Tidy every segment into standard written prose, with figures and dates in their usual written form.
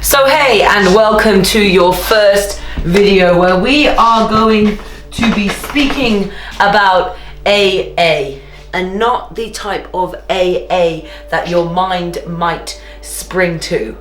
So hey, and welcome to your first video where we are going to be speaking about AA, and not the type of AA that your mind might spring to.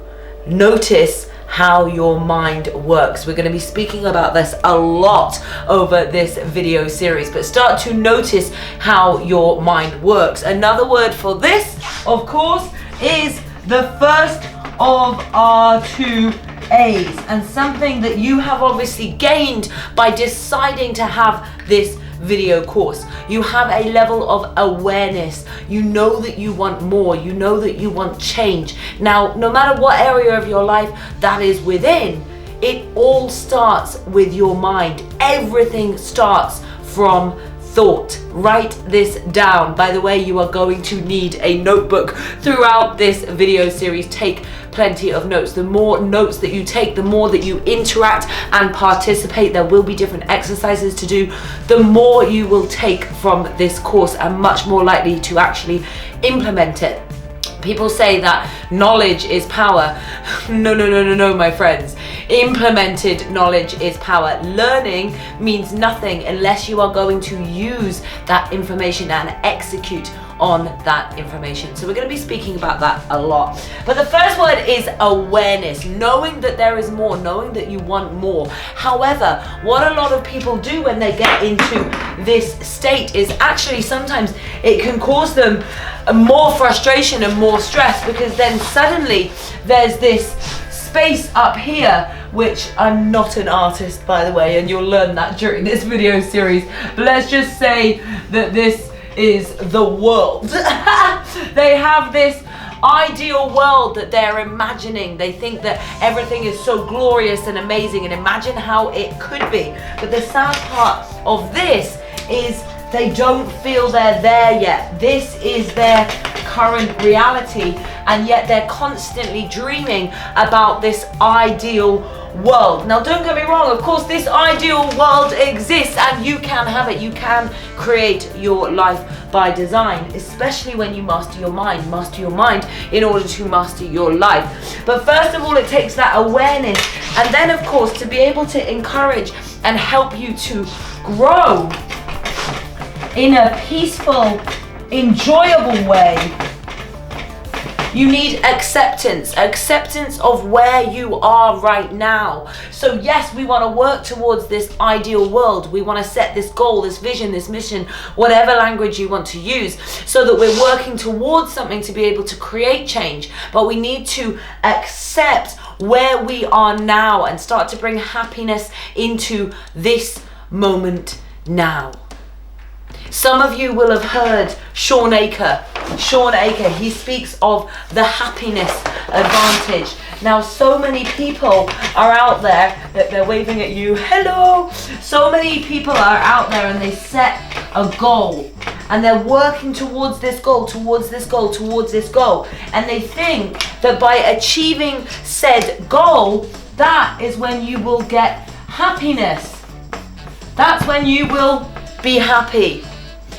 Notice how your mind works. We're going to be speaking about this a lot over this video series, but start to notice how your mind works. Another word for this, of course, is the first of our two A's, and something that you have obviously gained by deciding to have this video course. You have a level of awareness. You know that you want more. You know that you want change. Now, no matter what area of your life that is within, it all starts with your mind. Everything starts from thought. Write this down. By the way, you are going to need a notebook throughout this video series. Take plenty of notes. The more notes that you take, the more that you interact and participate. There will be different exercises to do. The more you will take from this course, and much more likely to actually implement it. People say that knowledge is power. No, my friends. Implemented knowledge is power. Learning means nothing unless you are going to use that information and execute on that information. So we're going to be speaking about that a lot. But the first word is awareness, knowing that there is more, knowing that you want more. However, what a lot of people do when they get into this state is actually sometimes it can cause them more frustration and more stress, because then suddenly there's this space up here, which I'm not an artist, by the way, and you'll learn that during this video series. But let's just say that this is the world. They have this ideal world that they're imagining. They think that everything is so glorious and amazing, and imagine how it could be. But the sad part of this is they don't feel they're there yet. This is their current reality, and yet they're constantly dreaming about this ideal world. Now, don't get me wrong, of course this ideal world exists and you can have it. You can create your life by design, especially when you master your mind. Master your mind in order to master your life. But first of all, it takes that awareness, and then of course to be able to encourage and help you to grow in a peaceful, enjoyable way. You need acceptance of where you are right now. So yes, we want to work towards this ideal world. We want to set this goal, this vision, this mission, whatever language you want to use, so that we're working towards something to be able to create change. But we need to accept where we are now and start to bring happiness into this moment now. Some of you will have heard Shawn Achor. Shawn Achor, he speaks of the happiness advantage. Now, so many people are out there that they're waving at you. Hello! So many people are out there and they set a goal, and they're working towards this goal, towards this goal, towards this goal. And they think that by achieving said goal, that is when you will get happiness. That's when you will be happy.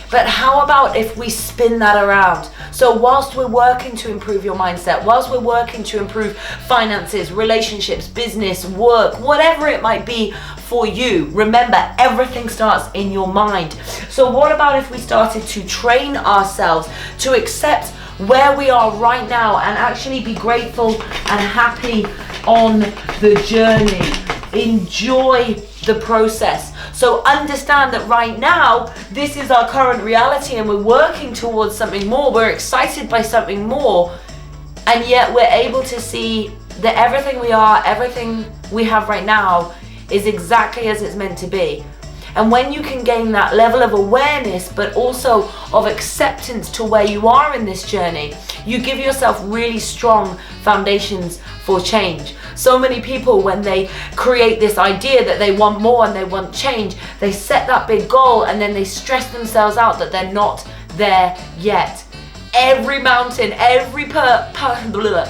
But how about if we spin that around? So whilst we're working to improve your mindset, whilst we're working to improve finances, relationships, business, work, whatever it might be for you, remember, everything starts in your mind. So what about if we started to train ourselves to accept where we are right now and actually be grateful and happy on the journey? Enjoy the process. So understand that right now, this is our current reality and we're working towards something more. We're excited by something more, and yet we're able to see that everything we are, everything we have right now is exactly as it's meant to be. And when you can gain that level of awareness, but also of acceptance to where you are in this journey, you give yourself really strong foundations for change. So many people, when they create this idea that they want more and they want change, they set that big goal and then they stress themselves out that they're not there yet. Every mountain, every mountain,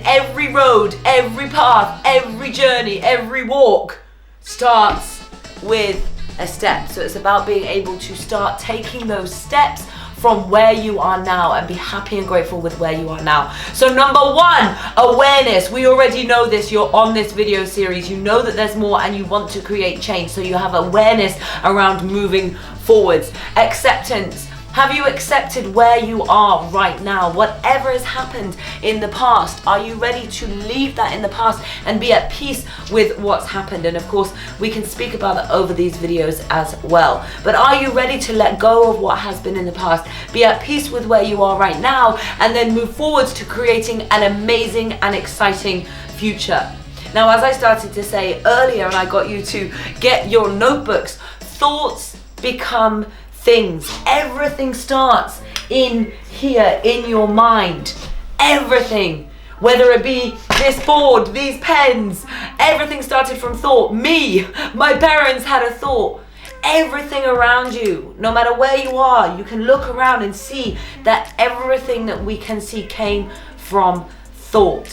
every road, every path, every journey, every walk starts with a step. So it's about being able to start taking those steps from where you are now and be happy and grateful with where you are now. So number one, awareness. We already know this. You're on this video series. You know that there's more and you want to create change. So you have awareness around moving forwards. Acceptance. Have you accepted where you are right now? Whatever has happened in the past, are you ready to leave that in the past and be at peace with what's happened? And of course, we can speak about that over these videos as well. But are you ready to let go of what has been in the past, be at peace with where you are right now, and then move forwards to creating an amazing and exciting future? Now, as I started to say earlier, and I got you to get your notebooks, thoughts become things. Everything starts in here, in your mind. Everything. Whether it be this board, these pens, everything started from thought. Me, my parents had a thought. Everything around you, no matter where you are, you can look around and see that everything that we can see came from thought.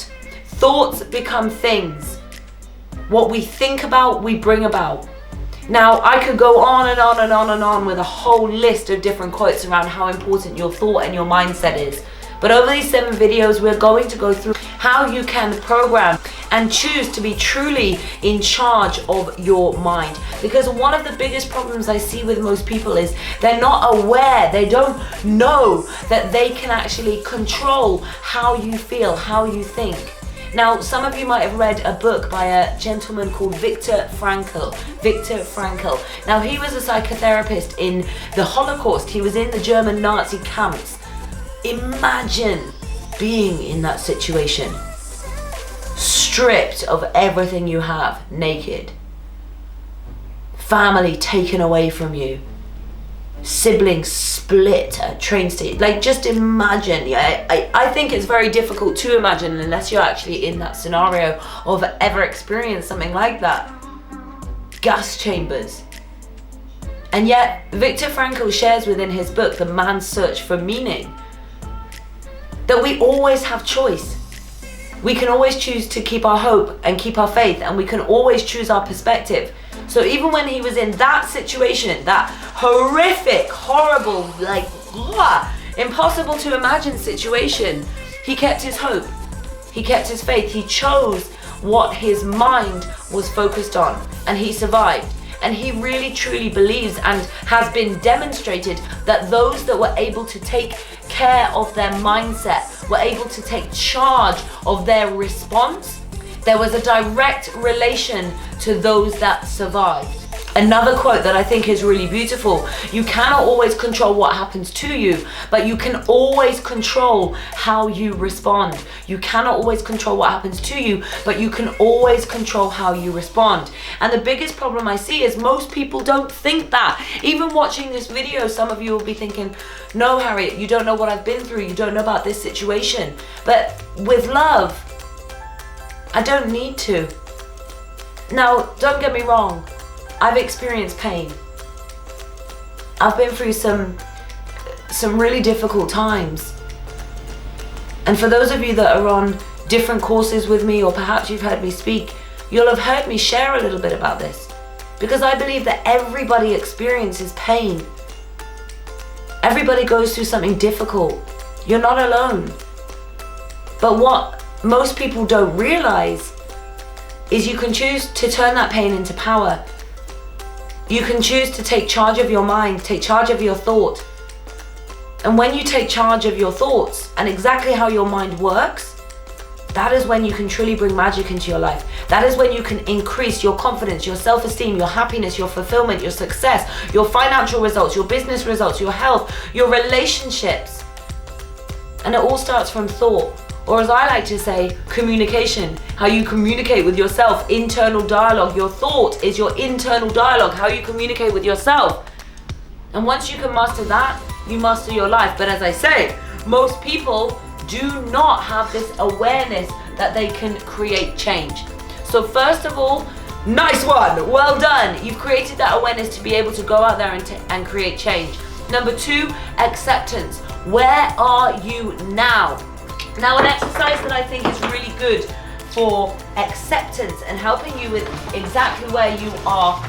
Thoughts become things. What we think about, we bring about. Now, I could go on and on and on and on with a whole list of different quotes around how important your thought and your mindset is. But over these 7 videos, we're going to go through how you can program and choose to be truly in charge of your mind. Because one of the biggest problems I see with most people is they're not aware, they don't know that they can actually control how you feel, how you think. Now, some of you might have read a book by a gentleman called Viktor Frankl. Viktor Frankl. Now, he was a psychotherapist in the Holocaust. He was in the German Nazi camps. Imagine being in that situation. Stripped of everything you have, naked. Family taken away from you. Siblings split at train station. Like, just imagine. I think it's very difficult to imagine unless you're actually in that scenario or have ever experienced something like that. Gas chambers. And yet, Viktor Frankl shares within his book, The Man's Search for Meaning, that we always have choice. We can always choose to keep our hope and keep our faith, and we can always choose our perspective. So even when he was in that situation, that horrific, horrible, like, impossible to imagine situation, he kept his hope. He kept his faith. He chose what his mind was focused on, and he survived. And he really truly believes, and has been demonstrated, that those that were able to take care of their mindset, were able to take charge of their response, there was a direct relation to those that survived. Another quote that I think is really beautiful: you cannot always control what happens to you, but you can always control how you respond. You cannot always control what happens to you, but you can always control how you respond. And the biggest problem I see is most people don't think that. Even watching this video, some of you will be thinking, no, Harriet, you don't know what I've been through. You don't know about this situation. But with love, I don't need to. Now, don't get me wrong. I've experienced pain. I've been through some really difficult times. And for those of you that are on different courses with me, or perhaps you've heard me speak, you'll have heard me share a little bit about this. Because I believe that everybody experiences pain. Everybody goes through something difficult. You're not alone. But what most people don't realize is you can choose to turn that pain into power. You can choose to take charge of your mind, take charge of your thought. And when you take charge of your thoughts and exactly how your mind works, that is when you can truly bring magic into your life. That is when you can increase your confidence, your self-esteem, your happiness, your fulfillment, your success, your financial results, your business results, your health, your relationships. And it all starts from thought. Or as I like to say, communication. How you communicate with yourself, internal dialogue. Your thought is your internal dialogue, how you communicate with yourself. And once you can master that, you master your life. But as I say, most people do not have this awareness that they can create change. So first of all, nice one, well done. You've created that awareness to be able to go out there and create change. Number 2, acceptance. Where are you now? Now, an exercise that I think is really good for acceptance and helping you with exactly where you are